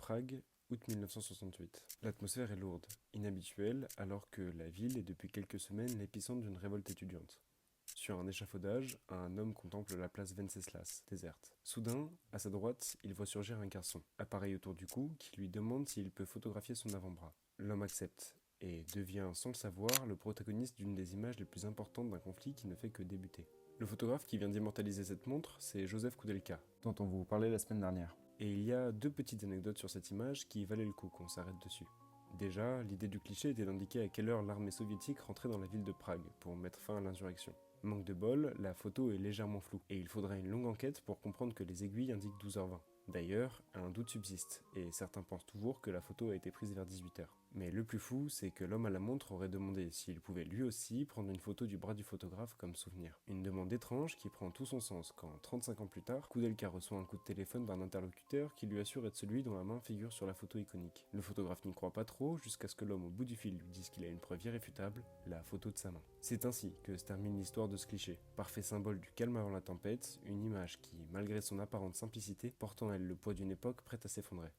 Prague, août 1968. L'atmosphère est lourde, inhabituelle, alors que la ville est depuis quelques semaines l'épicentre d'une révolte étudiante. Sur un échafaudage, un homme contemple la place Venceslas, déserte. Soudain, à sa droite, il voit surgir un garçon, appareil autour du cou, qui lui demande s'il peut photographier son avant-bras. L'homme accepte, et devient, sans le savoir, le protagoniste d'une des images les plus importantes d'un conflit qui ne fait que débuter. Le photographe qui vient d'immortaliser cette montre, c'est Joseph Koudelka, dont on vous parlait la semaine dernière. et il y a deux petites anecdotes sur cette image qui valaient le coup qu'on s'arrête dessus. Déjà, l'idée du cliché était d'indiquer à quelle heure l'armée soviétique rentrait dans la ville de Prague pour mettre fin à l'insurrection. Manque de bol, la photo est légèrement floue, et il faudra une longue enquête pour comprendre que les aiguilles indiquent 12h20. D'ailleurs, un doute subsiste, et certains pensent toujours que la photo a été prise vers 18h. Mais le plus fou, c'est que l'homme à la montre aurait demandé s'il pouvait lui aussi prendre une photo du bras du photographe comme souvenir. Une demande étrange qui prend tout son sens quand, 35 ans plus tard, Koudelka reçoit un coup de téléphone d'un interlocuteur qui lui assure être celui dont la main figure sur la photo iconique. Le photographe n'y croit pas trop jusqu'à ce que l'homme au bout du fil lui dise qu'il a une preuve irréfutable, la photo de sa main. C'est ainsi que se termine l'histoire de ce cliché. Parfait symbole du calme avant la tempête, une image qui, malgré son apparente simplicité, porte en elle le poids d'une époque prête à s'effondrer.